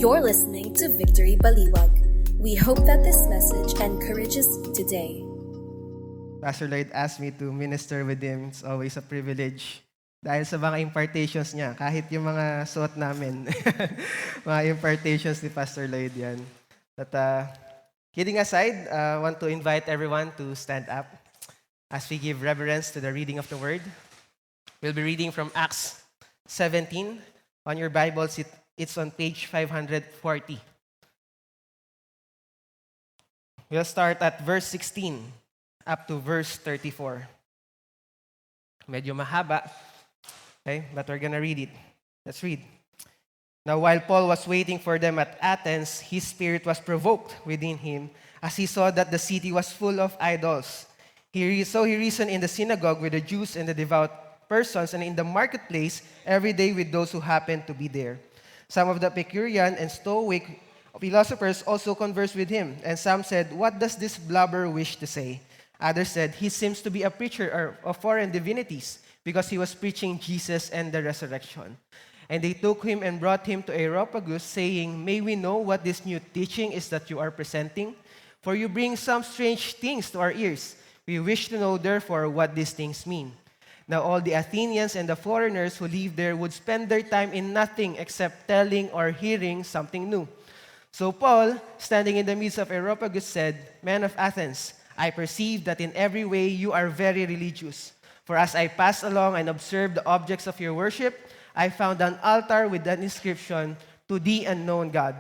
You're listening to Victory Baliwag. We hope that this message encourages you today. Pastor Lloyd asked me to minister with him. It's always a privilege. Dahil sa mga impartations niya, kahit yung mga suot namin, mga impartations ni Pastor Lloyd yan. But kidding aside, I want to invite everyone to stand up as we give reverence to the reading of the Word. We'll be reading from Acts 17. On your Bibles, it's on page 540. We'll start at verse 16 up to verse 34. Medyo mahaba, okay? But we're gonna read it. Let's read. Now, while Paul was waiting for them at Athens, his spirit was provoked within him as he saw that the city was full of idols. So he reasoned in the synagogue with the Jews and the devout persons, and in the marketplace every day with those who happened to be there. Some of the Epicurean and Stoic philosophers also conversed with him, and some said, "What does this blubber wish to say?" Others said, "He seems to be a preacher of foreign divinities, because he was preaching Jesus and the resurrection." And they took him and brought him to Areopagus, saying, "May we know what this new teaching is that you are presenting? For you bring some strange things to our ears. We wish to know, therefore, what these things mean." Now all the Athenians and the foreigners who live there would spend their time in nothing except telling or hearing something new. So Paul, standing in the midst of Areopagus, said, "Men of Athens, I perceive that in every way you are very religious. For as I passed along and observed the objects of your worship, I found an altar with an inscription, 'To the unknown God.'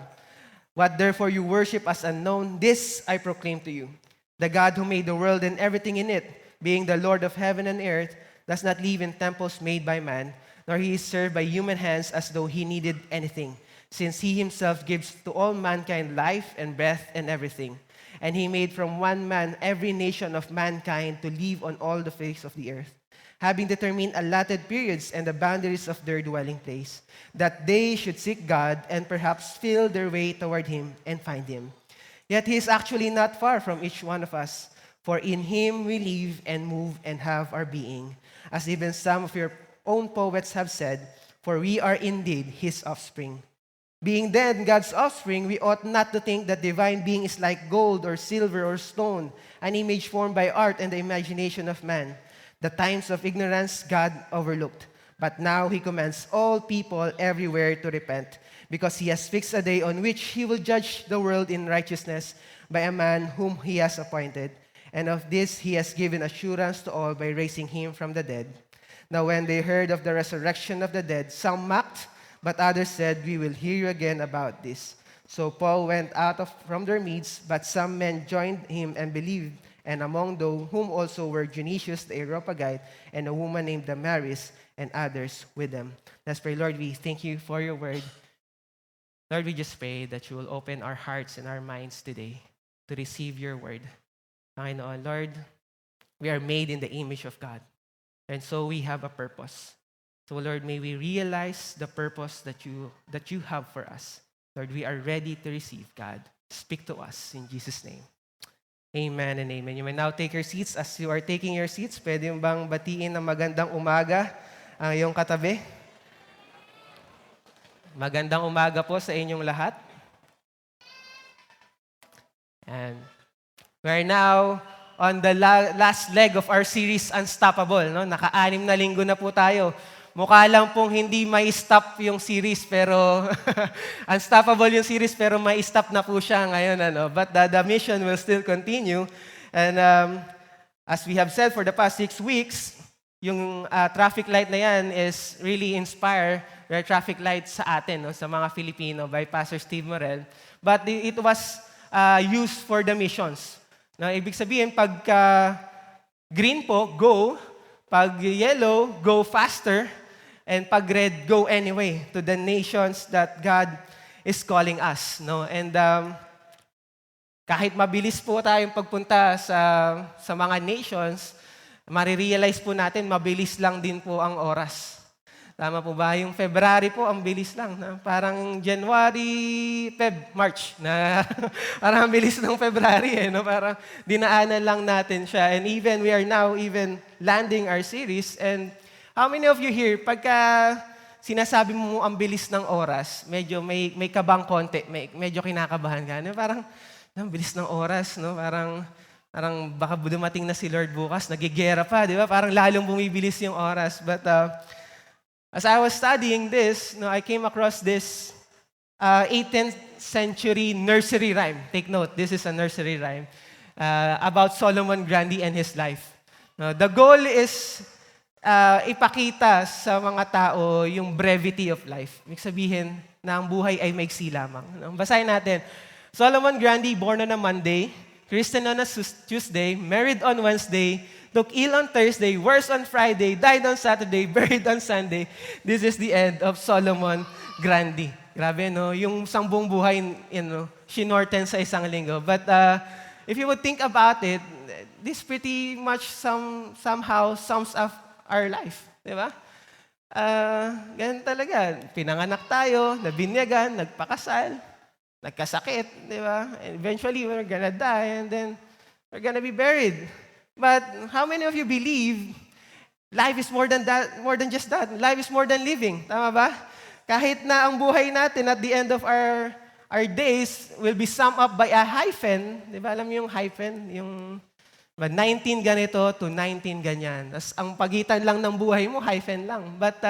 What therefore you worship as unknown, this I proclaim to you. The God who made the world and everything in it, being the Lord of heaven and earth, does not live in temples made by man, nor he is served by human hands as though he needed anything, since he himself gives to all mankind life and breath and everything. And he made from one man every nation of mankind to live on all the face of the earth, having determined allotted periods and the boundaries of their dwelling place, that they should seek God and perhaps feel their way toward him and find him. Yet he is actually not far from each one of us, for in him we live and move and have our being. As even some of your own poets have said, for we are indeed his offspring. Being then God's offspring, we ought not to think that divine being is like gold or silver or stone, an image formed by art and the imagination of man. The times of ignorance God overlooked, but now he commands all people everywhere to repent, because he has fixed a day on which he will judge the world in righteousness by a man whom he has appointed. And of this he has given assurance to all by raising him from the dead. Now when they heard of the resurrection of the dead, some mocked, but others said, "We will hear you again about this." So Paul went out from their midst, but some men joined him and believed, and among those whom also were Dionysius the Areopagite, and a woman named Damaris, and others with them. Let's pray. Lord, we thank you for your word. Lord, we just pray that you will open our hearts and our minds today to receive your word. Panginoon, Lord, we are made in the image of God, and so we have a purpose. So Lord, may we realize the purpose that you have for us. Lord, we are ready to receive, God. Speak to us in Jesus' name. Amen and amen. You may now take your seats. As you are taking your seats, pwede mo bang batiin ng magandang umaga ang iyong katabi? Magandang umaga po sa inyong lahat. And we're now on the last leg of our series, Unstoppable. No? Naka-6 na linggo na po tayo. Mukha lang pong hindi may stop yung series, pero unstoppable yung series, pero may stop na po siya ngayon. But the mission will still continue. And as we have said for the past 6 weeks, yung traffic light na yan is really inspire the traffic light sa atin, no, sa mga Filipino, by Pastor Steve Morel. But it was used for the missions. No, ibig sabihin, pagka green po, go. Pag yellow, go faster. And pag red, go anyway to the nations that God is calling us. No? And kahit mabilis po tayong pagpunta sa mga nations, marirealize po natin, mabilis lang din po ang oras. Tama po ba? Yung February po, ang bilis lang. Na parang January, March. Na parang ang bilis ng February. No? Parang dinaanan lang natin siya. And we are now landing our series. And how many of you here, pagka sinasabi mo ang bilis ng oras, medyo may kabang konti, medyo kinakabahan ka. No? Parang, ang bilis ng oras, no? Parang baka dumating na si Lord bukas, nagigera pa, di ba? Parang lalong bumibilis yung oras. But as I was studying this, no, I came across this 18th century nursery rhyme. Take note, this is a nursery rhyme about Solomon Grundy and his life. The goal is ipakita sa mga tao yung brevity of life. Ibig sabihin na ang buhay ay maiksi lamang. Basahin natin. Solomon Grundy, born on a Monday, Christian on a Tuesday, married on Wednesday, took ill on Thursday, worse on Friday, died on Saturday, buried on Sunday. This is the end of Solomon Grundy. Grabe, no? Yung isang buong buhay, shinorten sa isang linggo. But if you would think about it, this pretty much somehow sums up our life. Di ba? Ganun talaga. Pinanganak tayo, nabinyagan, nagpakasal, nagkasakit, di ba? And eventually, we're gonna die and then we're gonna be buried. But how many of you believe life is more than that, more than just that? Life is more than living. Tama ba? Kahit na ang buhay natin at the end of our days will be summed up by a hyphen. Di ba? Alam niyo yung hyphen? Yung 19 ganito to 19 ganyan. As ang pagitan lang ng buhay mo, hyphen lang. But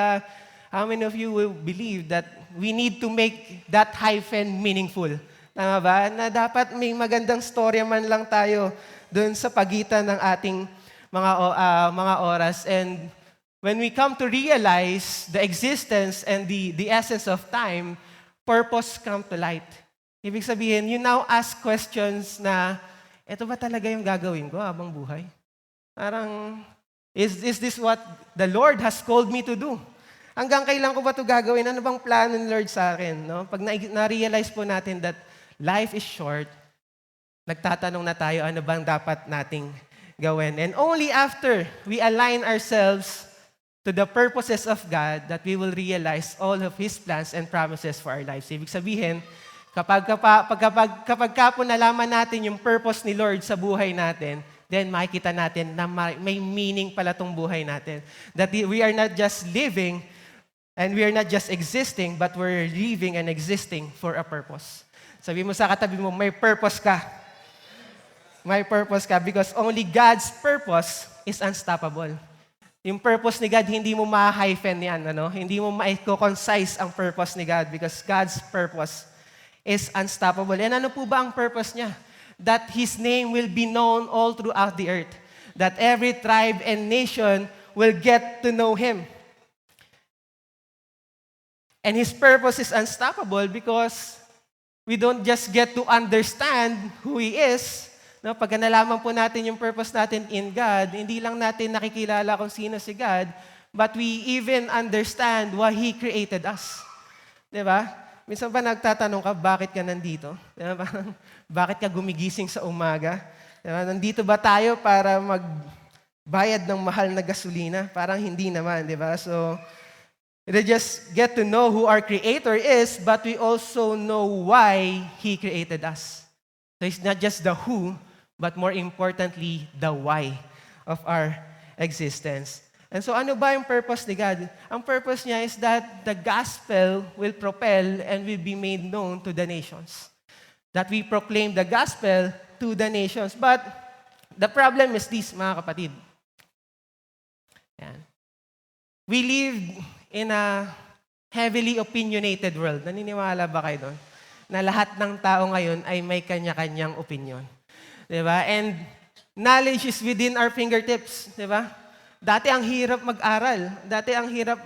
how many of you will believe that we need to make that hyphen meaningful? Tama ba? Na dapat may magandang storya man lang tayo doon sa pagitan ng ating mga oras. And when we come to realize the existence and the essence of time, purpose come to light. Ibig sabihin, you now ask questions na, ito ba talaga yung gagawin ko habang buhay? Parang, is this what the Lord has called me to do? Hanggang kailan ko ba ito gagawin? Ano bang plano ng Lord sa akin? No? Pag na-realize po natin that life is short, nagtatanong na tayo, ano bang dapat nating gawin? And only after we align ourselves to the purposes of God that we will realize all of His plans and promises for our lives. Ibig sabihin, kapag po nalaman natin yung purpose ni Lord sa buhay natin, then makikita natin na may meaning pala tong buhay natin. That we are not just living and we are not just existing, but we're living and existing for a purpose. Sabi mo sa katabi mo, may purpose ka. May purpose ka because only God's purpose is unstoppable. Yung purpose ni God, hindi mo ma-hyphen yan. Hindi mo ma-concise ang purpose ni God because God's purpose is unstoppable. And ano po ba ang purpose niya? That His name will be known all throughout the earth. That every tribe and nation will get to know Him. And His purpose is unstoppable because we don't just get to understand who He is. No, pag nalaman po natin yung purpose natin in God, hindi lang natin nakikilala kung sino si God, but we even understand why He created us. Diba? Minsan ba nagtatanong ka, bakit ka nandito? Diba? Bakit ka gumigising sa umaga? Diba? Nandito ba tayo para magbayad ng mahal na gasolina? Parang hindi naman, di ba? So, we just get to know who our Creator is, but we also know why He created us. So, it's not just the who, but more importantly, the why of our existence. And so ano ba yung purpose ni God? Ang purpose niya is that the gospel will propel and will be made known to the nations. That we proclaim the gospel to the nations. But the problem is this, mga kapatid. Yan. We live in a heavily opinionated world. Naniniwala ba kayo doon? Na lahat ng tao ngayon ay may kanya-kanyang opinion. Diba? And knowledge is within our fingertips. Diba? Dati ang hirap mag-aral. Dati ang hirap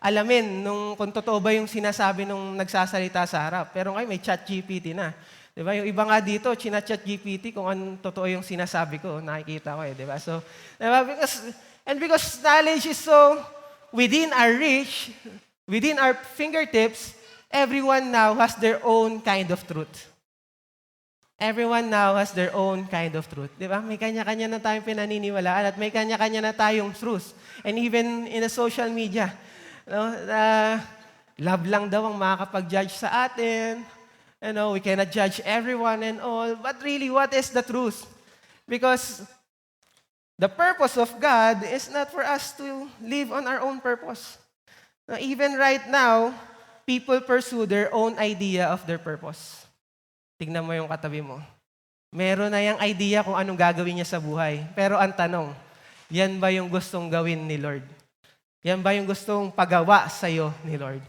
alamin kung totoo ba yung sinasabi nung nagsasalita sa harap. Pero ngayon may ChatGPT na. Diba? Yung iba nga dito, china-ChatGPT kung anong totoo yung sinasabi ko. Nakikita ko diba? So, diba? Because knowledge is so within our reach, within our fingertips, everyone now has their own kind of truth. Everyone now has their own kind of truth. Di ba? May kanya-kanya na tayong pinaniniwalaan at may kanya-kanya na tayong truth. And even in the social media, love lang daw ang makakapag-judge sa atin. We cannot judge everyone and all. But really, what is the truth? Because the purpose of God is not for us to live on our own purpose. Now, even right now, people pursue their own idea of their purpose. Tignan mo yung katabi mo. Meron na yung idea kung anong gagawin niya sa buhay. Pero ang tanong, yan ba yung gustong gawin ni Lord? Yan ba yung gustong pagawa sa'yo ni Lord?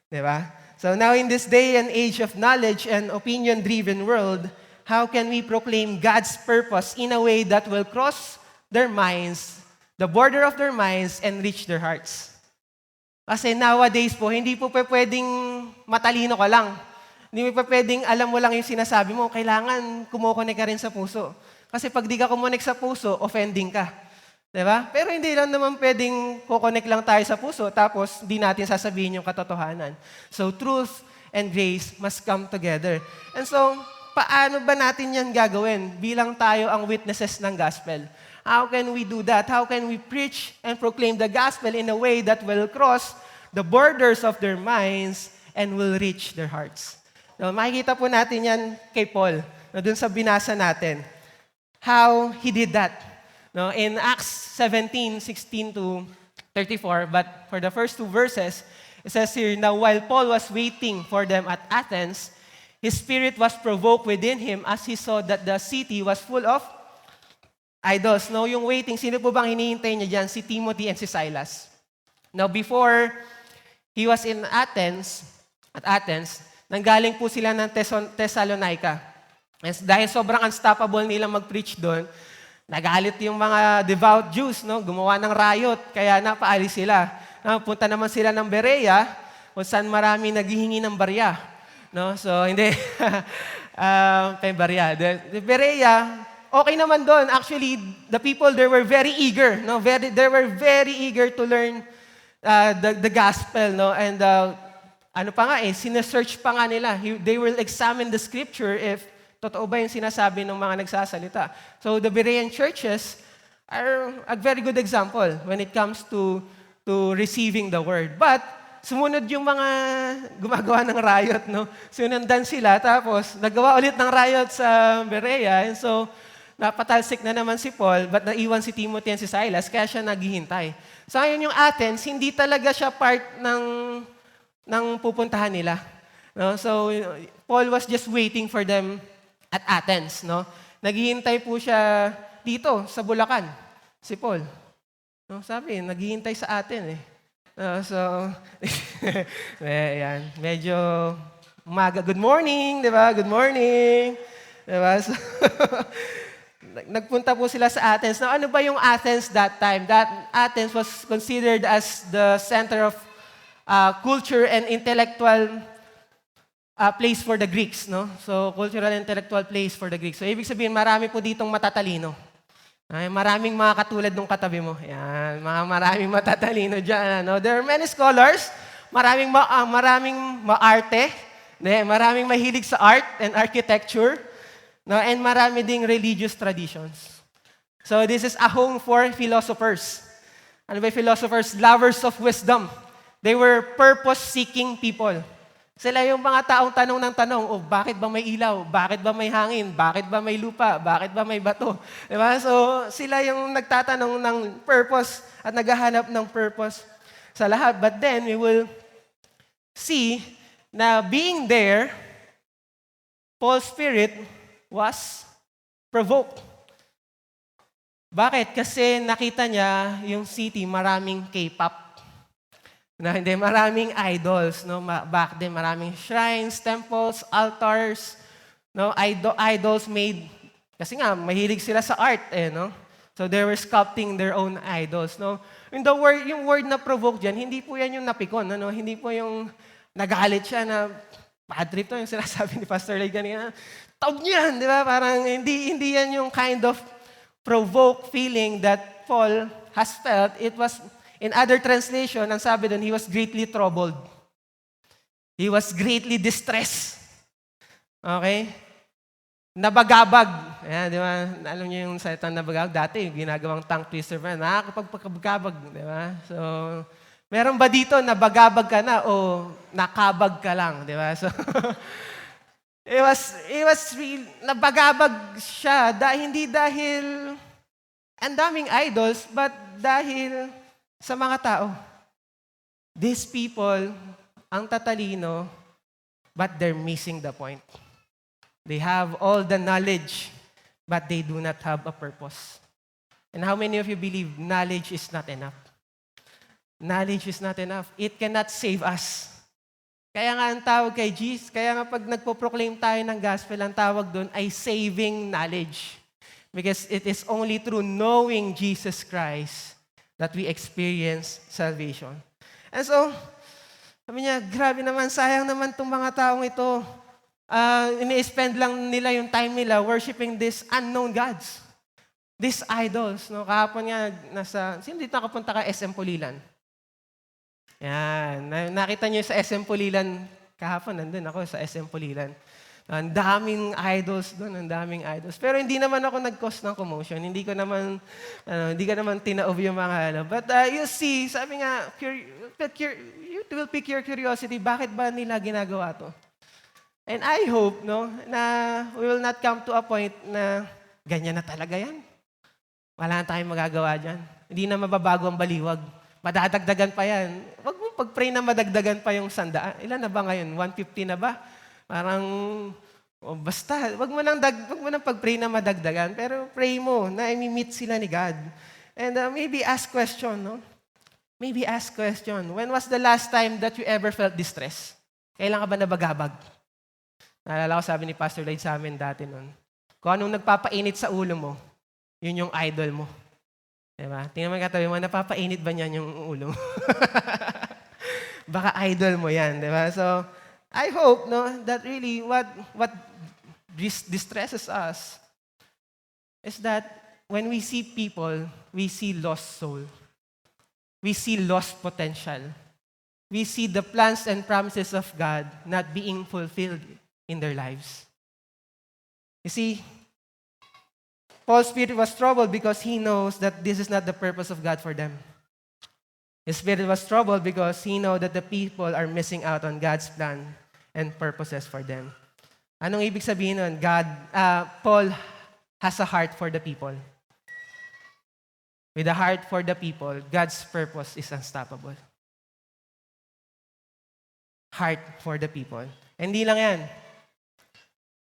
Diba? So now in this day and age of knowledge and opinion-driven world, how can we proclaim God's purpose in a way that will cross their minds, the border of their minds, and reach their hearts? Kasi nowadays po, hindi po pwedeng matalino ka lang. Hindi mo pwedeng alam mo lang yung sinasabi mo. Kailangan kumukonek ka rin sa puso. Kasi pag di ka kumukonek sa puso, offending ka. Diba? Pero hindi lang naman pwedeng kukonek lang tayo sa puso tapos di natin sasabihin yung katotohanan. So truth and grace must come together. And so, paano ba natin yan gagawin bilang tayo ang witnesses ng gospel? How can we do that? How can we preach and proclaim the gospel in a way that will cross the borders of their minds and will reach their hearts? So, makikita po natin yan kay Paul, dun sa binasa natin. How he did that. No, in Acts 17:16 to 34, but for the first two verses, it says here, "Now while Paul was waiting for them at Athens, his spirit was provoked within him as he saw that the city was full of idols." No, yung waiting, sino po bang hinihintay niya dyan? Si Timothy and si Silas. Now before he was in Athens, nanggaling po sila ng Thessalonica. And dahil sobrang unstoppable nila mag-preach doon, nagalit yung mga devout Jews, no? Gumawa ng riot, kaya napaalis sila. Punta naman sila ng Berea, kung saan marami naghihingi ng barya. No? So, hindi. Barya. The Berea, okay naman doon. Actually, the people there were very eager. No? They were very eager to learn the gospel. No? And sinesearch pa nga nila. They will examine the scripture if totoo ba yung sinasabi ng mga nagsasalita? So the Berean churches are a very good example when it comes to receiving the word. But sumunod yung mga gumagawa ng riot, no? Sunundan sila, tapos nagawa ulit ng riot sa Berea. And so napatalsik na naman si Paul, but naiwan si Timothy and si Silas, kaya siya naghihintay. So ngayon yung Athens, hindi talaga siya part ng pupuntahan nila. No? So Paul was just waiting for them at Athens, no? Naghihintay po siya dito sa Bulacan, si Paul. No, sabi, naghihintay sa atin eh. Ayan, medyo umaga. Good morning, di ba? Good morning. Di ba? So, nagpunta po sila sa Athens. Now, ano ba yung Athens that time? That Athens was considered as the center of culture and intellectual place for the Greeks, no? So, cultural and intellectual place for the Greeks. So, ibig sabihin, marami po ditong matatalino. Ay, maraming mga katulad ng katabi mo. Yan, maraming matatalino dyan. No? There are many scholars, maraming maarte, maraming mahilig sa art and architecture, no? And marami ding religious traditions. So, this is a home for philosophers. Ano ba philosophers? Lovers of wisdom. They were purpose-seeking people. Sila yung mga taong tanong ng tanong, bakit ba may ilaw? Bakit ba may hangin? Bakit ba may lupa? Bakit ba may bato? Diba? So, sila yung nagtatanong ng purpose at naghahanap ng purpose sa lahat. But then, we will see na being there, Paul's spirit was provoked. Bakit? Kasi nakita niya yung city, maraming K-pop. Na hindi, maraming idols, no? Back then, maraming shrines, temples, altars, no? Idols made, kasi nga, mahilig sila sa art, no? So they were sculpting their own idols, no? Yung word na provoke dyan, hindi po yan yung napikon, no? Hindi po yung nagalit siya na, bad trip to, yung sinasabi ni Pastor Lay kanina, taog niyan, di ba? Parang hindi yan yung kind of provoke feeling that Paul has felt. It was, in other translation, ang sabi doon, he was greatly troubled. He was greatly distressed. Okay? Nabagabag. Ayan, di ba? Alam niyo yung salita nabagabag? Dati, ginagawang tongue twister pa. Nakakapagpagabag. Di ba? So, meron ba dito, nabagabag ka na o nakabag ka lang? Di ba? So, it was real, nabagabag siya, hindi dahil ang daming idols, but dahil sa mga tao. These people, ang tatalino, but they're missing the point. They have all the knowledge, but they do not have a purpose. And how many of you believe knowledge is not enough? Knowledge is not enough. It cannot save us. Kaya nga ang tawag kay Jesus, kaya nga pag nagpo-proclaim tayo ng gospel, ang tawag doon ay saving knowledge. Because it is only through knowing Jesus Christ that we experience salvation. And so, sabi niya, grabe naman, sayang naman itong mga taong ito. Ini-spend lang nila yung time nila worshiping these unknown gods. These idols. No? Kahapon nga, sino dito nakapunta ka SM Pulilan? Yan. Nakita niyo sa SM Pulilan, kahapon nandun ako sa SM Pulilan. Ang daming idols doon, ang daming idols. Pero hindi naman ako nag-cause ng commotion. Hindi ko naman tinaob yung mga But you see, sabi nga, it will pique your curiosity, bakit ba nila ginagawa to? And I hope, no, na we will not come to a point na ganyan na talaga yan. Wala na tayong magagawa dyan. Hindi na mababago ang baliwag. Madadagdagan pa yan. Wag mo pag-pray na madagdagan pa yung 100. Ilan na ba ngayon? 150 na ba? Parang, basta, wag mo nang pag-pray na madagdagan, pero pray mo na i-meet sila ni God. And maybe ask question, no? Maybe ask question. When was the last time that you ever felt distress? Kailan ka ba nabagabag? Naalala ko sabi ni Pastor Lloyd sa amin dati noon. Kung anong nagpapainit sa ulo mo, yun yung idol mo. Diba? Tingnan mo katabi mo, napapainit ba niyan yung ulo mo? Baka idol mo yan, diba? So, I hope, no, that really what distresses us is that when we see people, we see lost soul. We see lost potential. We see the plans and promises of God not being fulfilled in their lives. You see, Paul's spirit was troubled because he knows that this is not the purpose of God for them. His spirit was troubled because he knows that the people are missing out on God's plan and purposes for them. Anong ibig sabihin nun? Paul has a heart for the people. With a heart for the people, God's purpose is unstoppable. Heart for the people. Hindi lang yan.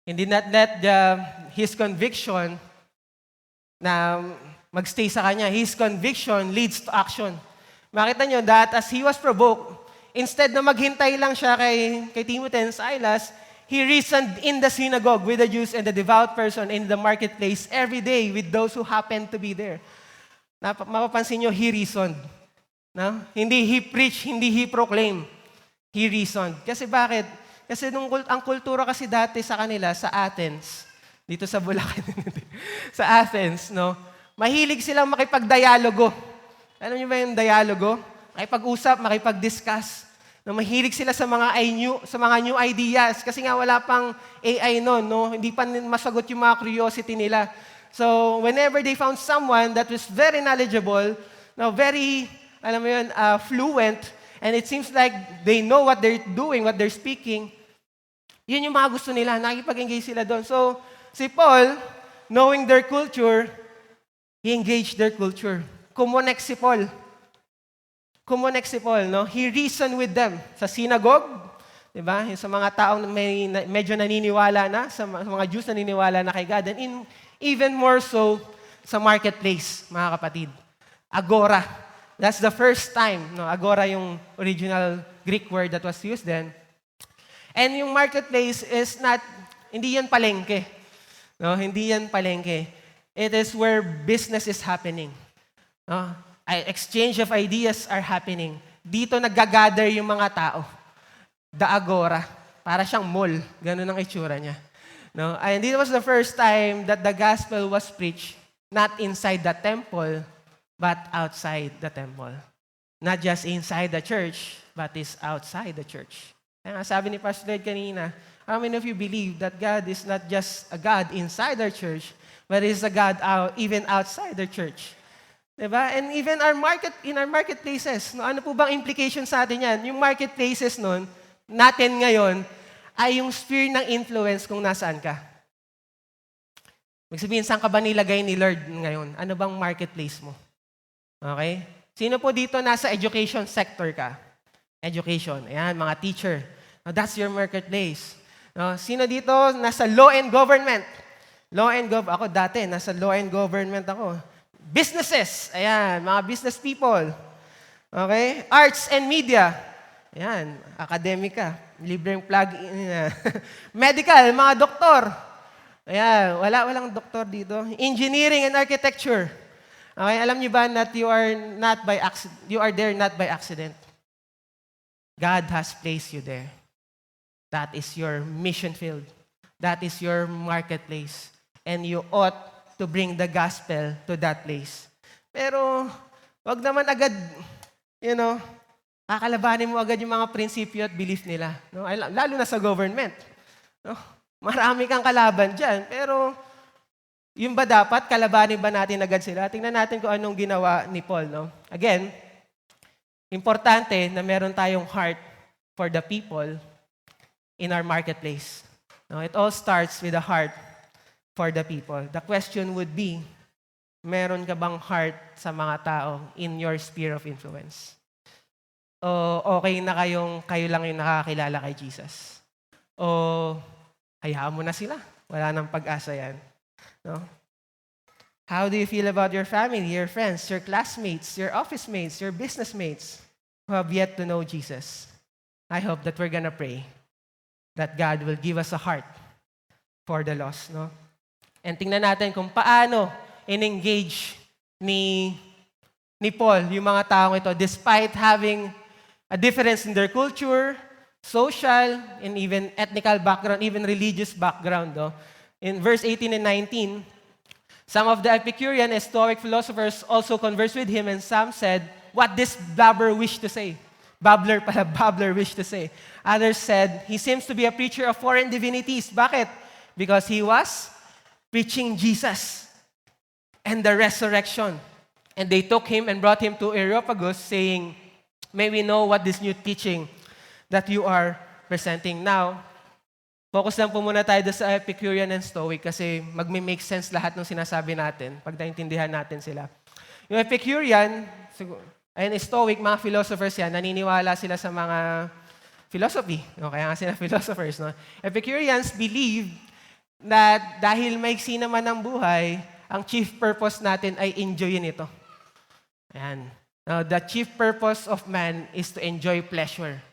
He did not let his conviction na magstay sa kanya. His conviction leads to action. Makita nyo that as he was provoked, instead na maghintay lang siya kay Timothy and Silas, he reasoned in the synagogue with the Jews and the devout person in the marketplace every day with those who happened to be there. Mapapansin nyo, he reasoned. No? Hindi he preached, hindi he proclaimed. He reasoned. Kasi bakit? Kasi ang kultura kasi dati sa kanila, sa Athens, dito sa Bulacan, sa Athens, no? Mahilig silang makipagdialogo. Alam niyo ba yung dialogo? Makipag-usap, makipag-discuss. No, mahilig sila sa mga new ideas kasi nga wala pang AI noon, no? Hindi pa masagot yung mga curiosity nila. So, whenever they found someone that was very knowledgeable, no, very, alam mo yun, fluent, and it seems like they know what they're doing, what they're speaking, yun yung mga gusto nila, nakikipag-engage sila doon. So, si Paul, knowing their culture, he engaged their culture. Kumonek si Paul. No? He reasoned with them sa synagogue, di ba? Sa mga taong medyo naniniwala na, sa mga Jews naniniwala na kay God, and even more so sa marketplace, mga kapatid. Agora. That's the first time, no? Agora yung original Greek word that was used then. And yung marketplace is hindi yan palengke. No? Hindi yan palengke. It is where business is happening. No? Exchange of ideas are happening. Dito nag-gather yung mga tao. The Agora. Para siyang mall. Ganun ang itsura niya. No? And it was the first time that the gospel was preached, not inside the temple, but outside the temple. Not just inside the church, but is outside the church. Kaya sabi ni Pastor Lloyd kanina, how many of you believe that God is not just a God inside our church, but is a God even outside the church? Diba? And even in our marketplaces, no, ano po bang implication sa atin yan? Yung marketplaces nun, natin ngayon, ay yung sphere ng influence kung nasaan ka. Magsabihin, saan ka ba nilagay ni Lord ngayon? Ano bang marketplace mo? Okay? Sino po dito nasa education sector ka? Education. Ayan, mga teacher. Now, that's your marketplace. No, sino dito nasa law and government? Ako dati, nasa law and government ako. Businesses. Ayan, mga business people. Okay? Arts and media. Ayan, akademika. Libreng plug. Medical, mga doktor. Ayan, walang doktor dito. Engineering and architecture. Okay, alam niyo ba that you are there not by accident. God has placed you there. That is your mission field. That is your marketplace. And you ought to bring the gospel to that place. Pero, wag naman agad, kakalabanin mo agad yung mga prinsipyo at belief nila. No? Lalo na sa government. No? Marami kang kalaban dyan. Pero, yung ba dapat, kalabanin ba natin agad sila? Tingnan natin kung anong ginawa ni Paul. No? Again, importante na meron tayong heart for the people in our marketplace. No, it all starts with a heart for the people. The question would be, meron ka bang heart sa mga tao in your sphere of influence? O okay na kayo lang yung nakakilala kay Jesus? O hayaan mo na sila? Wala nang pag-asa yan. No? How do you feel about your family, your friends, your classmates, your office mates, your business mates who have yet to know Jesus? I hope that we're gonna pray that God will give us a heart for the lost. No? And tingnan natin kung paano in-engage ni Paul yung mga taong ito despite having a difference in their culture, social, and even ethnical background, even religious background. No? In verse 18 and 19, some of the Epicurean and Stoic philosophers also conversed with him, and some said, what this babbler wished to say. Babbler wished to say. Others said, he seems to be a preacher of foreign divinities. Bakit? Because he was preaching Jesus and the resurrection. And they took him and brought him to Areopagus, saying, may we know what this new teaching that you are presenting now. Focus lang po muna tayo sa Epicurean and Stoic kasi magme-make sense lahat ng sinasabi natin pag naintindihan natin sila. Yung Epicurean, ayun, Stoic, mga philosophers yan, naniniwala sila sa mga philosophy. No? Kaya nga sila philosophers. No? Epicureans believe that dahil maiksi naman ang buhay, ang chief purpose natin ay enjoyin ito. Ayan. Now, the chief purpose of man is to enjoy pleasure.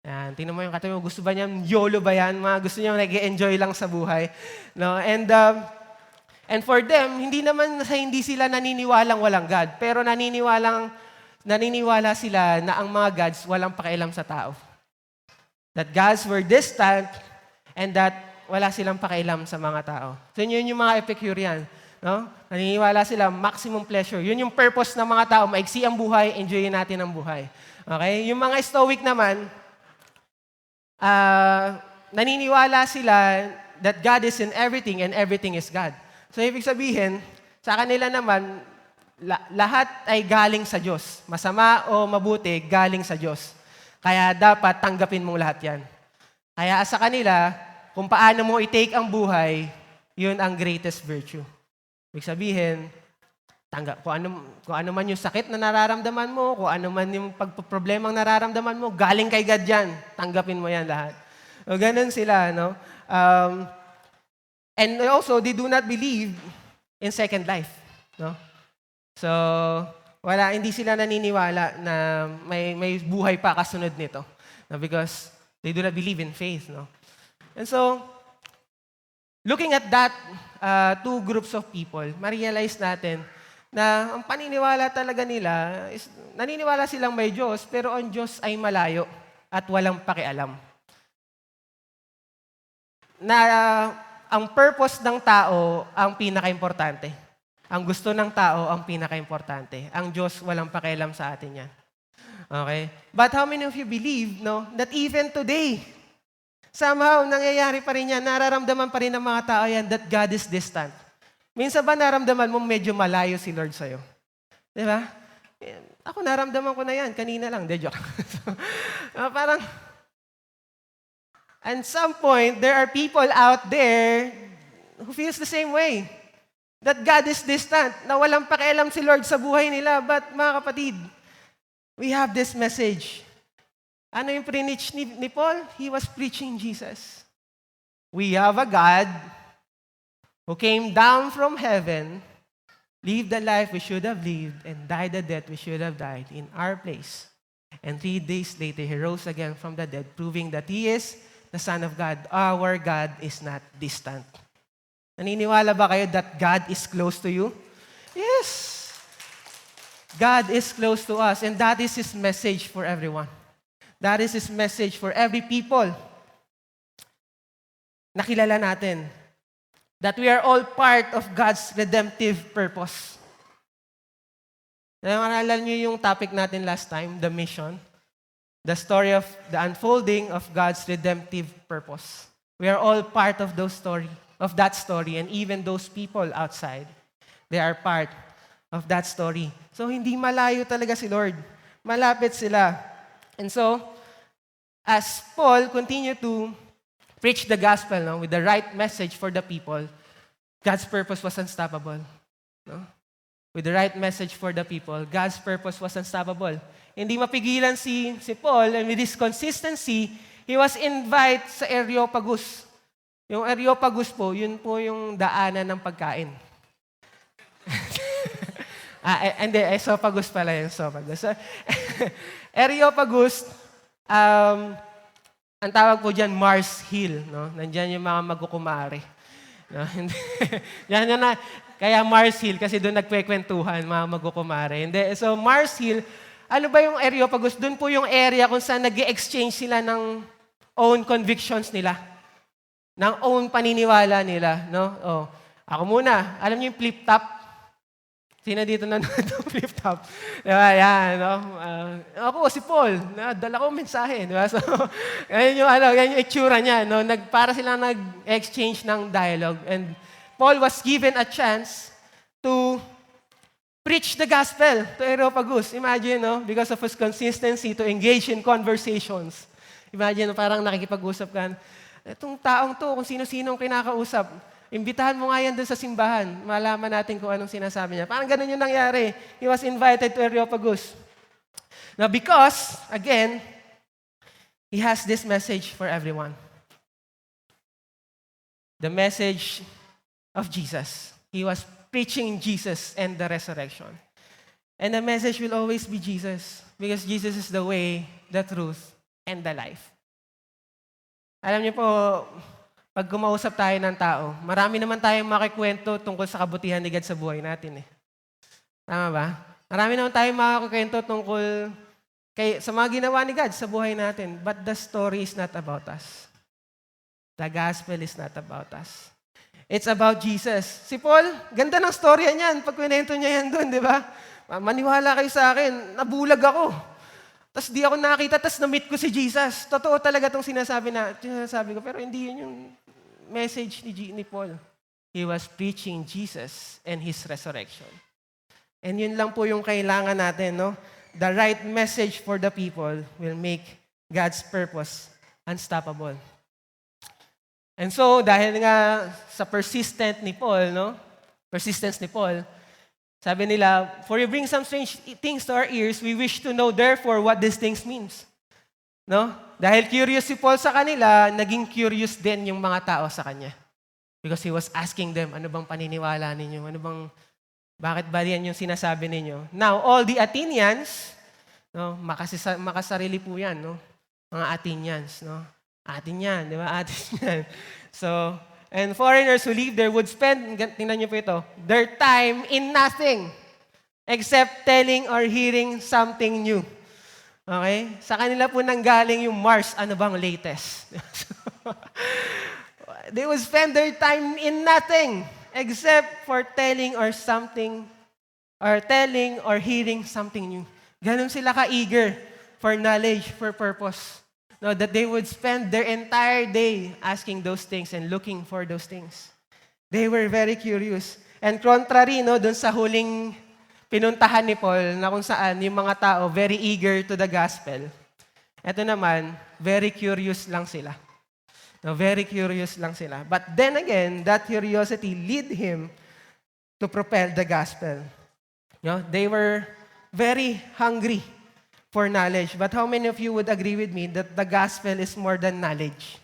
Ayan, tingnan mo yung katabi mo, gusto ba niya, YOLO ba yan? Mga gusto niya nag-enjoy lang sa buhay. No? And for them, hindi sila naniniwalang walang God, pero naniniwala sila na ang mga gods walang pakialam sa tao. That gods were distant and that wala silang pakialam sa mga tao. So yun yung mga Epicurean. No? Naniniwala sila, maximum pleasure. Yun yung purpose ng mga tao, maiksi ang buhay, enjoyin natin ang buhay. Okay? Yung mga Stoic naman, naniniwala sila that God is in everything and everything is God. So ibig sabihin, sa kanila naman, lahat ay galing sa Diyos. Masama o mabuti, galing sa Diyos. Kaya dapat tanggapin mo lahat yan. Kaya sa kanila, kung paano mo i-take ang buhay, yun ang greatest virtue. Ibig sabihin, kung ano man yung sakit na nararamdaman mo, kung ano man yung problemang nararamdaman mo, galing kay God yan. Tanggapin mo yan lahat. O, ganun sila, no? And also, they do not believe in second life. No? So, hindi sila naniniwala na may buhay pa kasunod nito. No? Because they do not believe in faith. No? And so, looking at that two groups of people, ma-realize natin na ang paniniwala talaga nila is naniniwala silang may Diyos, pero ang Diyos ay malayo at walang pakialam. Na ang purpose ng tao ang pinaka-importante. Ang gusto ng tao ang pinaka-importante. Ang Diyos walang pakialam sa atin yan. Okay? But how many of you believe, no, that even today, somehow nangyayari pa rin yan, nararamdaman pa rin ng mga tao yan that God is distant. Minsan ba naramdaman mo medyo malayo si Lord sa'yo? Di ba? Ako naramdaman ko na yan. Kanina lang. De, joke. Parang, at some point, there are people out there who feels the same way. That God is distant. Na walang pakialam si Lord sa buhay nila. But mga kapatid, we have this message. Ano yung preach ni Paul? He was preaching Jesus. We have a God who came down from heaven, lived the life we should have lived, and died the death we should have died in our place. And 3 days later, He rose again from the dead, proving that He is the Son of God. Our God is not distant. Naniniwala ba kayo that God is close to you? Yes! God is close to us, and that is His message for everyone. That is His message for every people. Nakilala natin that we are all part of God's redemptive purpose. Naalala niyo yung topic natin last time, the mission, the story of the unfolding of God's redemptive purpose. We are all part of that story, and even those people outside, they are part of that story. So, hindi malayo talaga si Lord. Malapit sila. And so, as Paul continued to preach the gospel with the right message for the people, God's purpose was unstoppable. No? With the right message for the people, God's purpose was unstoppable. Hindi mapigilan si Paul, and with his consistency, he was invited sa Areopagus. Yung Areopagus po, yun po yung daanan ng pagkain. Hindi, Esophagus pala yung Esophagus. Areopagus, ang tawag po dyan, Mars Hill. No? Nandyan yung mga magkukumare. No? Yan na, kaya Mars Hill, kasi doon nagkwekwentuhan, mga magkukumare. So Mars Hill, ano ba yung Areopagus? Doon po yung area kung saan nag-exchange sila ng own convictions nila. Ng own paniniwala nila. No? Ako muna, alam niyo yung flip-top? Sino dito nanonood ng flip-top? Diba? Yan, no? Ako, si Paul. Dala ko mensahe. Diba? So, yan yung itsura niya. No? Para sila nag-exchange ng dialogue. And Paul was given a chance to preach the gospel to Areopagus. Imagine, no? Because of his consistency to engage in conversations. Imagine, parang nakikipag-usap ka. Itong taong to, kung sino-sinong kinakausap, imbitahan mo nga yan doon sa simbahan. Malaman natin kung anong sinasabi niya. Parang ganun yung nangyari. He was invited to Areopagus. Now, because, again, he has this message for everyone. The message of Jesus. He was preaching Jesus and the resurrection. And the message will always be Jesus. Because Jesus is the way, the truth, and the life. Alam niyo po, pag kumausap tayo ng tao, marami naman tayong makikwento tungkol sa kabutihan ni God sa buhay natin. Tama ba? Marami naman tayong makikwento tungkol sa mga ginawa ni God sa buhay natin. But the story is not about us. The gospel is not about us. It's about Jesus. Si Paul, ganda ng storya niyan. Pag kwento niya yan doon, di ba? Maniwala kayo sa akin, nabulag ako. Tapos di ako nakita, tapos na-meet ko si Jesus. Totoo talaga itong sinasabi ko, pero hindi yun yung message ni Paul. He was preaching Jesus and His resurrection. And yun lang po yung kailangan natin, no? The right message for the people will make God's purpose unstoppable. And so, dahil nga sa persistence ni Paul, sabi nila, for you bring some strange things to our ears, we wish to know therefore what these things means. No? Dahil curious si Paul sa kanila, naging curious din yung mga tao sa kanya. Because he was asking them, ano bang paniniwala ninyo? Bakit ba yan yung sinasabi ninyo? Now, all the Athenians, no, makasarili po yan, no? Mga Athenians, no? Atin yan, di ba? Atin yan. So, and foreigners who live there would spend, tingnan niyo po ito, their time in nothing except telling or hearing something new. Okay? Sa kanila po nanggaling yung Mars, ano bang latest? They would spend their time in nothing except for telling or hearing something new. Ganun sila ka-eager for knowledge, for purpose. No, that they would spend their entire day asking those things and looking for those things. They were very curious. And contrary, no, dun sa huling pinuntahan ni Paul, na kung saan yung mga tao very eager to the gospel. Ito naman, very curious lang sila. No, very curious lang sila. But then again, that curiosity lead him to propel the gospel. No, they were very hungry for knowledge. But how many of you would agree with me that the gospel is more than knowledge?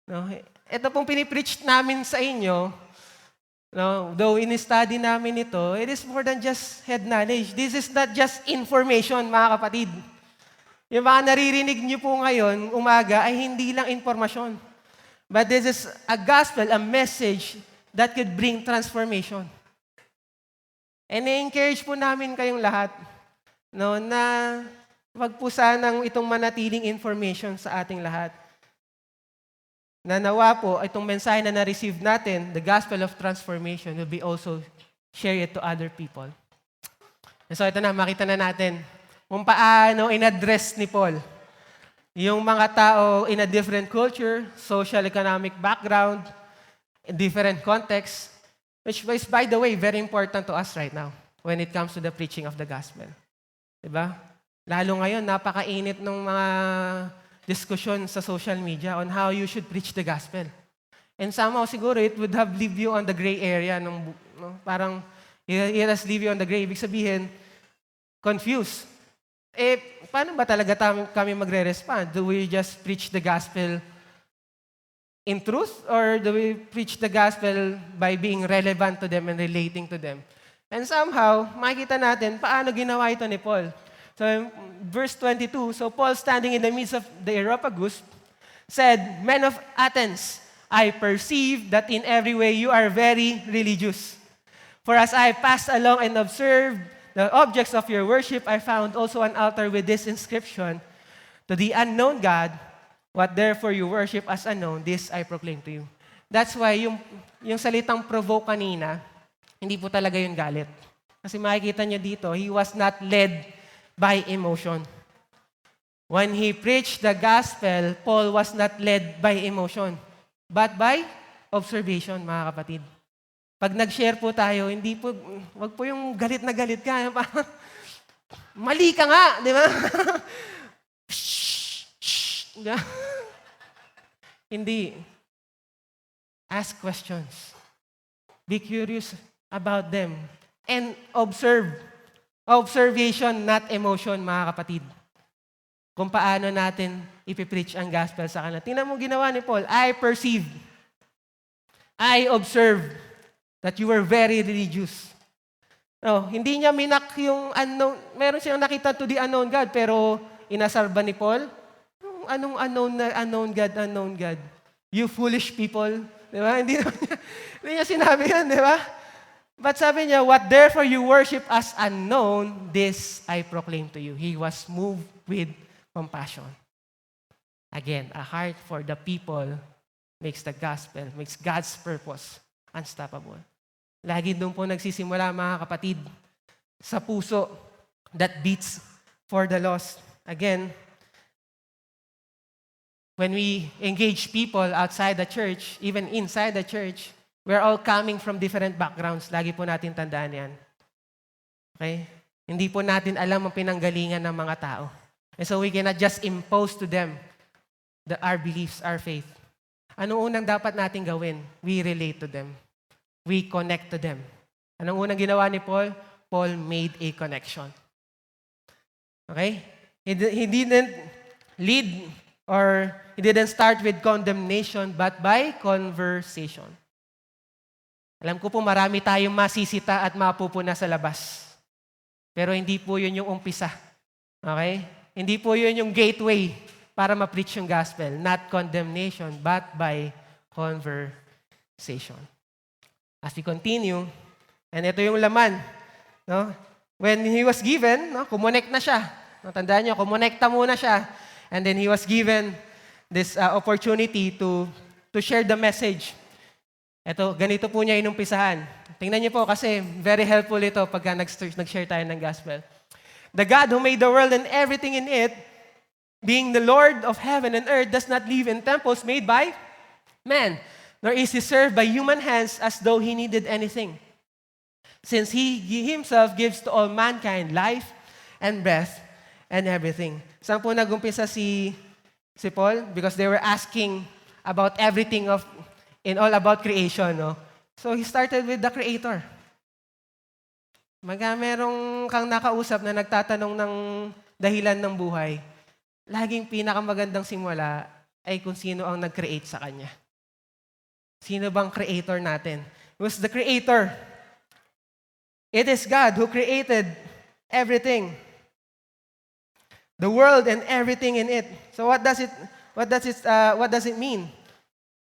No? Ito pong pinipreach namin sa inyo, no, though in-study namin ito, it is more than just head knowledge. This is not just information, mga kapatid. Yung mga naririnig niyo po ngayon, umaga, ay hindi lang informasyon. But this is a gospel, a message that could bring transformation. And i-encourage po namin kayong lahat, no, na wag po sanang itong manatiling information sa ating lahat. Na nawa po, itong mensahe na na-receive natin, the gospel of transformation, will be also share it to other people. And so ito na, makita na natin kung paano in-address ni Paul yung mga tao in a different culture, social, economic background, in different contexts, which is, by the way, very important to us right now when it comes to the preaching of the gospel. Diba? Lalo ngayon, napakainit ng mga diskusyon sa social media on how you should preach the gospel. And somehow, siguro, it would have leave you on the gray area. No? Parang, it has leave you on the gray. Ibig sabihin, confused. Paano ba talaga kami magre-respond? Do we just preach the gospel in truth? Or do we preach the gospel by being relevant to them and relating to them? And somehow, makikita natin, paano ginawa ito ni Paul? So, verse 22, so Paul, standing in the midst of the Areopagus, said, "Men of Athens, I perceive that in every way you are very religious. For as I passed along and observed the objects of your worship, I found also an altar with this inscription, to the unknown God, what therefore you worship as unknown, this I proclaim to you." That's why yung salitang provoke kanina, hindi po talaga yung galit. Kasi makikita niyo dito, he was not led by emotion. When he preached the gospel, Paul was not led by emotion, but by observation, mga kapatid. Pag nag-share po tayo, hindi po, wag po yung galit na galit ka. Parang, mali ka nga, di ba? Hindi. Ask questions. Be curious about them. And observe. Observation, not emotion, mga kapatid. Kung paano natin ipipreach ang gospel sa kanila. Tingnan mo ginawa ni Paul. I perceive. I observe that you were very religious. No, hindi niya minak yung unknown. Meron siyang nakita to the unknown God, pero inasar ba ni Paul? Anong unknown God? You foolish people. Di ba? Hindi niya sinabi yan, di ba? But sabi niya, what therefore you worship as unknown, this I proclaim to you. He was moved with compassion. Again, a heart for the people makes the gospel, makes God's purpose unstoppable. Lagi doon po nagsisimula, mga kapatid, sa puso that beats for the lost. Again, when we engage people outside the church, even inside the church, we're all coming from different backgrounds. Lagi po natin tandaan yan. Okay? Hindi po natin alam ang pinanggalingan ng mga tao. And so we cannot just impose to them our beliefs, our faith. Anong unang dapat natin gawin? We relate to them. We connect to them. Anong unang ginawa ni Paul? Paul made a connection. Okay? He didn't lead or he didn't start with condemnation but by conversation. Alam ko po marami tayong masisita at mapupuna sa labas. Pero hindi po yun yung umpisa. Okay? Hindi po yun yung gateway para ma-preach yung gospel. Not condemnation but by conversation. As we continue, and ito yung laman, no? When he was given, no, kumonect na siya. No, tandaan niyo, kumonekta muna siya. And then he was given this opportunity to share the message. Ito, ganito po niya inumpisahan. Tingnan niyo po kasi very helpful ito pagka nag-share tayo ng gospel. The God who made the world and everything in it, being the Lord of heaven and earth, does not live in temples made by man, nor is he served by human hands as though he needed anything. Since he himself gives to all mankind life and breath and everything. Saan po nag-umpisa si Paul? Because they were asking about everything in all about creation. No? So he started with the Creator. Merong kang nakausap na nagtatanong ng dahilan ng buhay, laging pinakamagandang simula ay kung sino ang nag-create sa Kanya. Sino bang creator natin? Who's the creator? It is God who created everything. The world and everything in it. So what does it mean?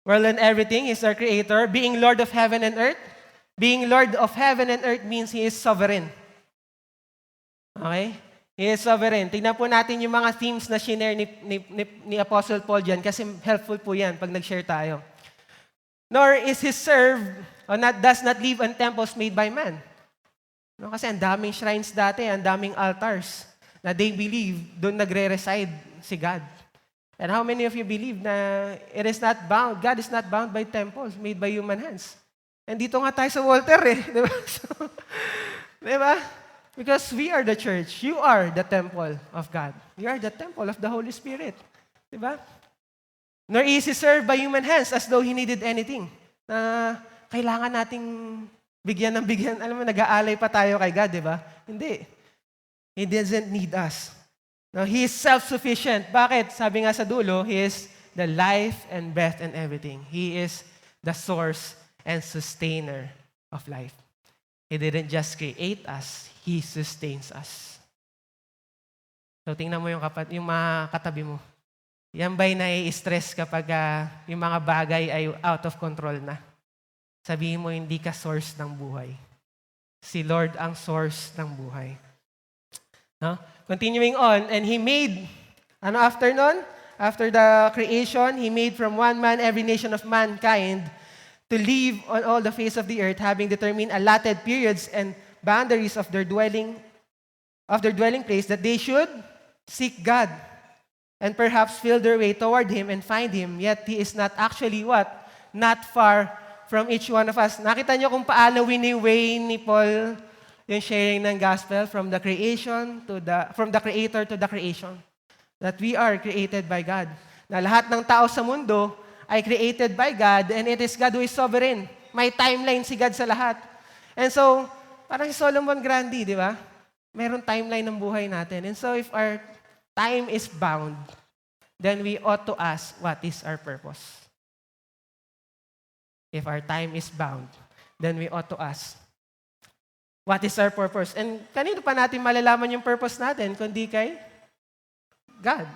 World and everything is our creator, being Lord of heaven and earth. Being Lord of heaven and earth means He is sovereign. Okay? He is sovereign. Tingnan po natin yung mga themes na shinare ni Apostle Paul dyan kasi helpful po yan pag nag-share tayo. Nor is He served or does not live in temples made by man. No, kasi ang daming shrines dati, ang daming altars na they believe doon nagre-reside si God. And how many of you believe na it is not bound, God is not bound by temples made by human hands? And dito nga tayo sa Walter di ba? So, di ba? Because we are the church. You are the temple of God. You are the temple of the Holy Spirit. Di ba? Nor is He served by human hands as though He needed anything. Na kailangan nating bigyan ng bigyan. Alam mo, nag-aalay pa tayo kay God, di ba? Hindi. He doesn't need us. No, He is self-sufficient. Bakit? Sabi nga sa dulo, He is the life and breath and everything. He is the source and sustainer of life. He didn't just create us, He sustains us. So tingnan mo yung mga katabi mo. Yan ba'y nai-stress kapag yung mga bagay ay out of control na? Sabihin mo, hindi ka source ng buhay. Si Lord ang source ng buhay. No? Continuing on, and He made, after nun? After the creation, He made from one man every nation of mankind to live on all the face of the earth, having determined allotted periods and boundaries of their dwelling place, that they should seek God and perhaps feel their way toward Him and find Him. Yet He is not actually what? Not far from each one of us. Nakita niyo kung paano wini-weigh ni Paul yung sharing ng gospel from the creator to the creation. That we are created by God. Na lahat ng tao sa mundo ay created by God, and it is God who is sovereign. May timeline si God sa lahat. And so, parang si Solomon Grandi, di ba? Meron timeline ng buhay natin. And so, if our time is bound, then we ought to ask, what is our purpose? If our time is bound, then we ought to ask, what is our purpose? And kanino pa natin malalaman yung purpose natin, kundi kay God.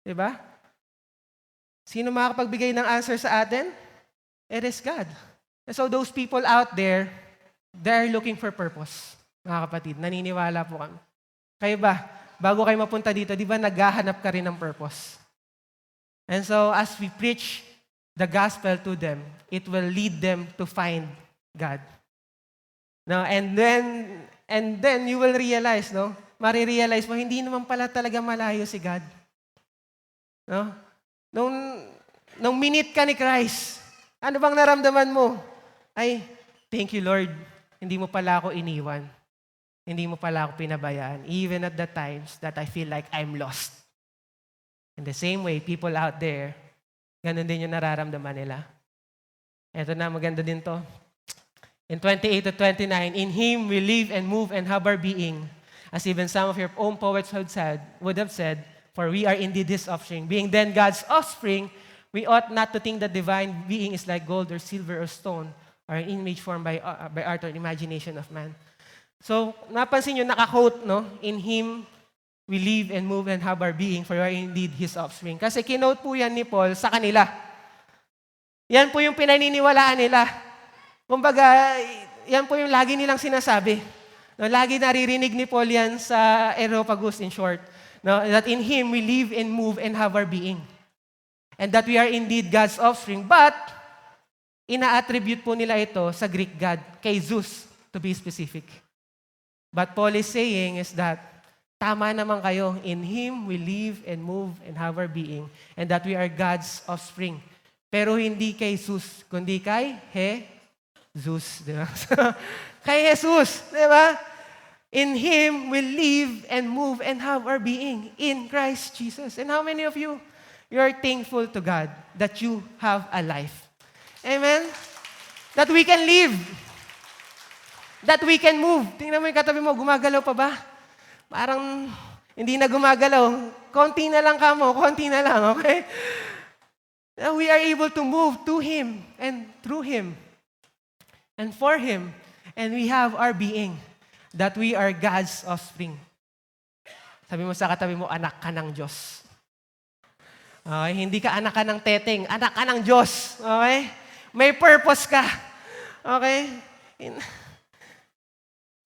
Diba? Sino makakapagbigay ng answer sa atin? It is God. And so those people out there, they're looking for purpose. Mga kapatid, naniniwala po kami. Kayo ba, bago kayo mapunta dito, di ba naghahanap ka rin ng purpose? And so as we preach the gospel to them, it will lead them to find God. No, and then you will realize, no? Marirealize mo, hindi naman pala talaga malayo si God. No? Nung minute ka ni Christ, ano bang naramdaman mo? Ay, thank you Lord, hindi mo pala ako iniwan. Hindi mo pala ako pinabayaan, even at the times that I feel like I'm lost. In the same way, people out there, ganun din yung nararamdaman nila. Ito na, maganda din to. In 28 to 29, in Him we live and move and have our being, as even some of your own poets would have said, for we are indeed His offspring. Being then God's offspring, we ought not to think that divine being is like gold or silver or stone, or an image formed by art or imagination of man. So, napansin nyo, naka-quote, no? In Him we live and move and have our being, for we are indeed His offspring. Kasi kinote po yan ni Paul sa kanila. Yan po yung pinaniniwalaan nila. Kumbaga, yan po yung lagi nilang sinasabi. No, lagi naririnig ni Paul yan sa Areopagus in short. No, that in Him we live and move and have our being. And that we are indeed God's offspring. But, ina-attribute po nila ito sa Greek God, kay Zeus, to be specific. But Paul is saying is that, tama naman kayo, in Him we live and move and have our being, and that we are God's offspring. Pero hindi kay Zeus, kundi kay Zeus, di ba? Kay Jesus, di ba? In Him we live and move and have our being in Christ Jesus. And how many of you are thankful to God that you have a life? Amen? That we can live. That we can move. Tingnan mo yung katabi mo, gumagalaw pa ba? Parang Hindi na gumagalaw. Konti na lang kamo, konti na lang, okay? Now we are able to move to Him and through Him and for Him. And we have our being, that we are God's offspring. Sabi mo sa katabi mo, anak ka ng Diyos. Okay? Hindi ka anak ka ng teteng, anak ka ng Diyos. Okay? May purpose ka. Okay?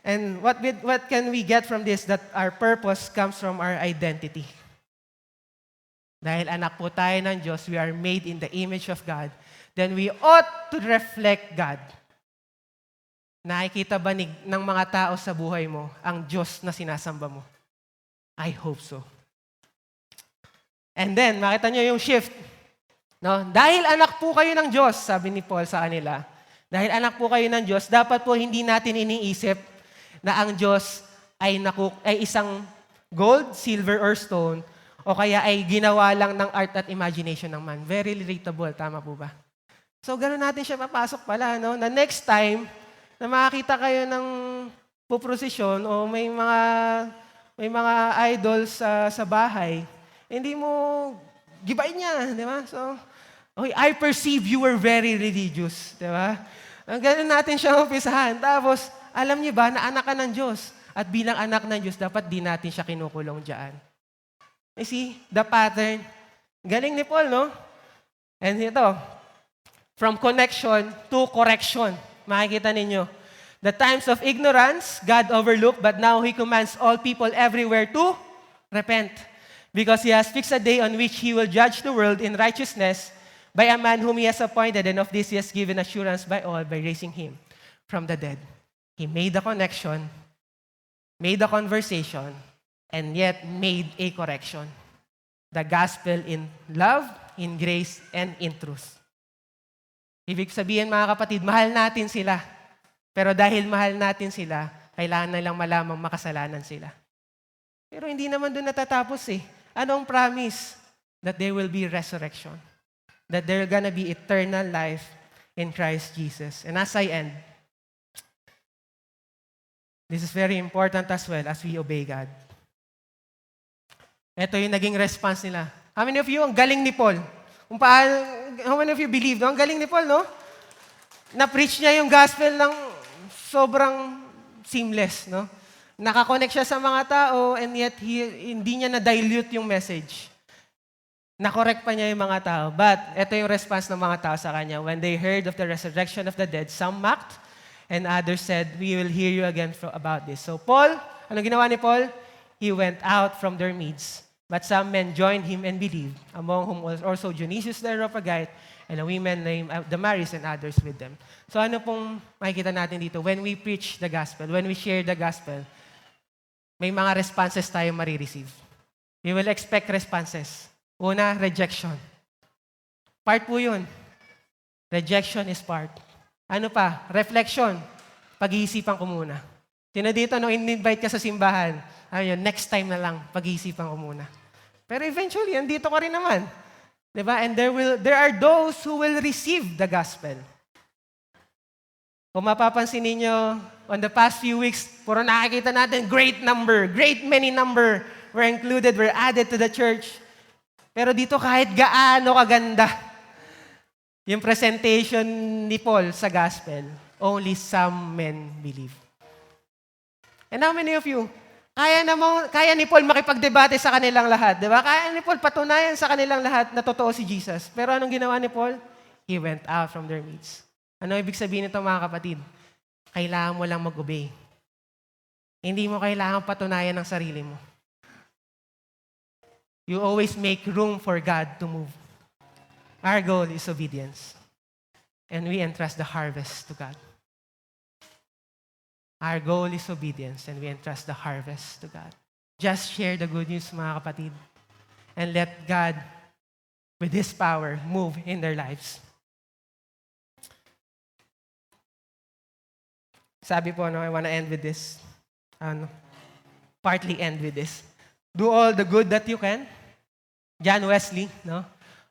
And what can we get from this? That our purpose comes from our identity. Dahil anak po tayo ng Diyos, we are made in the image of God, then we ought to reflect God. Nakikita ba ng mga tao sa buhay mo ang Diyos na sinasamba mo? I hope so. And then, makita nyo yung shift. No? Dahil anak po kayo ng Diyos, sabi ni Paul sa kanila, dahil anak po kayo ng Diyos, dapat po hindi natin iniisip na ang Diyos ay isang gold, silver, or stone, o kaya ay ginawa lang ng art at imagination ng man. Very relatable, tama po ba? So, gano'n natin siya papasok pala, no? Na next time, na makakita kayo ng puprosesyon o may mga idols sa bahay, hindi mo gibain niya, di ba? So, okay, I perceive you were very religious, di ba? Ang gano'n natin siya umpisahan. Tapos, alam niyo ba na anak ka ng Diyos? At bilang anak ng Diyos, dapat di natin siya kinukulong dyan. You see, the pattern. Galing ni Paul, no? And ito, from connection to correction. Makikita ninyo. The times of ignorance, God overlooked, but now He commands all people everywhere to repent. Because He has fixed a day on which He will judge the world in righteousness by a man whom He has appointed, and of this He has given assurance by all by raising Him from the dead. He made the connection, made the conversation, and yet made a correction. The gospel in love, in grace, and in truth. Ibig sabihin, mga kapatid, mahal natin sila. Pero dahil mahal natin sila, kailangan na lang malamang makasalanan sila. Pero hindi naman doon natatapos eh. Anong promise? That there will be resurrection. That there gonna be eternal life in Christ Jesus. And as I end, this is very important as well as we obey God. Ito yung naging response nila. How many of you, ang galing ni Paul? How many of you believe, no? Ang galing ni Paul, no? Na-preach niya yung gospel ng sobrang seamless, no? Nakakonect siya sa mga tao and yet hindi niya na-dilute yung message. Na-correct pa niya yung mga tao. But ito yung response ng mga tao sa kanya. When they heard of the resurrection of the dead, some mocked and others said, we will hear you again about this. So Paul, ano ginawa ni Paul? He went out from their midst. But some men joined him and believed, among whom was also Dionysius the Areopagite, and a woman named Damaris and others with them. So ano pong makikita natin dito? When we preach the gospel, when we share the gospel, may mga responses tayo marireceive. We will expect responses. Una, rejection. Part po yun. Rejection is part. Ano pa? Reflection. Pag-iisipan ko muna. Sino dito, nung in-invite ka sa simbahan, ayun, next time na lang, pag-iisipan ko muna. Pero eventually, andito ka rin naman. Diba? And there are those who will receive the gospel. Kung mapapansin ninyo, on the past few weeks, puro nakikita natin, great many number were included, were added to the church. Pero dito kahit gaano kaganda yung presentation ni Paul sa gospel, only some men believe. And how many of you, kaya ni Paul makipagdebate sa kanilang lahat, di ba? Kaya ni Paul patunayan sa kanilang lahat na totoo si Jesus. Pero anong ginawa ni Paul? He went out from their midst. Ano ibig sabihin nito, mga kapatid? Kailangan mo lang mag-obey. Hindi mo kailangan patunayan ng sarili mo. You always make room for God to move. Our goal is obedience. And we entrust the harvest to God. Our goal is obedience and we entrust the harvest to God. Just share the good news, mga kapatid. And let God, with His power, move in their lives. Sabi po, I want to end with this. Partly end with this. Do all the good that you can. John Wesley, no?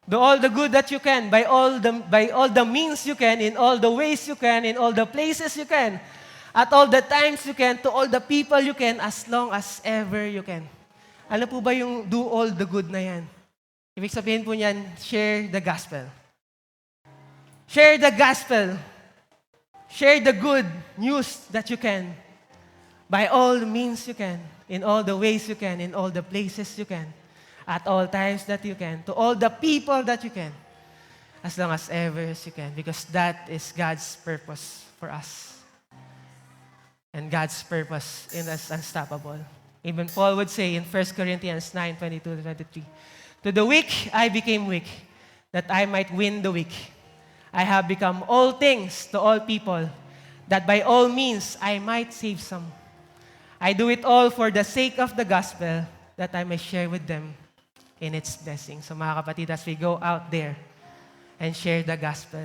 Do all the good that you can by all the means you can, in all the ways you can, in all the places you can, at all the times you can, to all the people you can, as long as ever you can. Ano po ba yung do all the good na yan? Ibig sabihin po niyan, share the gospel. Share the gospel. Share the good news that you can. By all means you can. In all the ways you can. In all the places you can. At all times that you can. To all the people that you can. As long as ever as you can. Because that is God's purpose for us. And God's purpose in us unstoppable. Even Paul would say in 1 Corinthians 9:22-23, to the weak I became weak, that I might win the weak. I have become all things to all people, that by all means I might save some. I do it all for the sake of the gospel, that I may share with them in its blessing. So mga kapatid, as we go out there and share the gospel,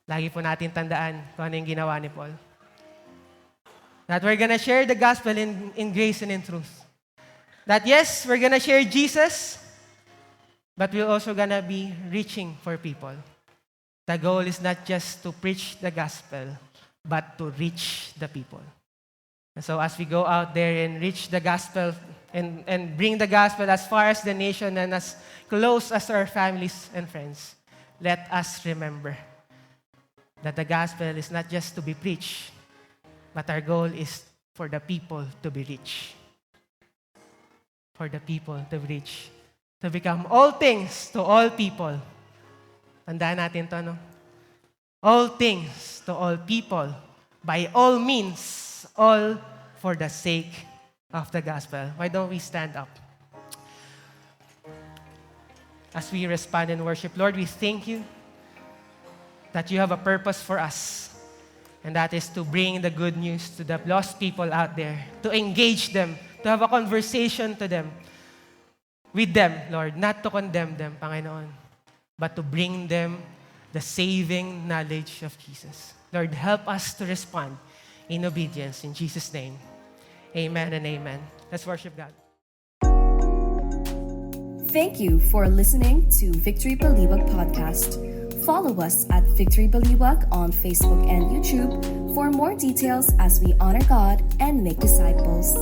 lagi po natin tandaan kung ano yung ginawa ni Paul. That we're gonna share the gospel in grace and in truth. That yes, we're gonna share Jesus, but we're also gonna be reaching for people. The goal is not just to preach the gospel, but to reach the people. And so as we go out there and reach the gospel and bring the gospel as far as the nation and as close as our families and friends, let us remember that the gospel is not just to be preached, but our goal is for the people to be rich. For the people to be rich. To become all things to all people. Tandaan natin to, no? All things to all people, by all means, all for the sake of the gospel. Why don't we stand up? As we respond in worship, Lord, we thank you that you have a purpose for us. And that is to bring the good news to the lost people out there, to engage them, to have a conversation to them, with them, Lord, not to condemn them, Panginoon, but to bring them the saving knowledge of Jesus. Lord, help us to respond in obedience. In Jesus' name, amen and amen. Let's worship God. Thank you for listening to Victory Baliwag Podcast. Follow us at Victory Baliwag on Facebook and YouTube for more details as we honor God and make disciples.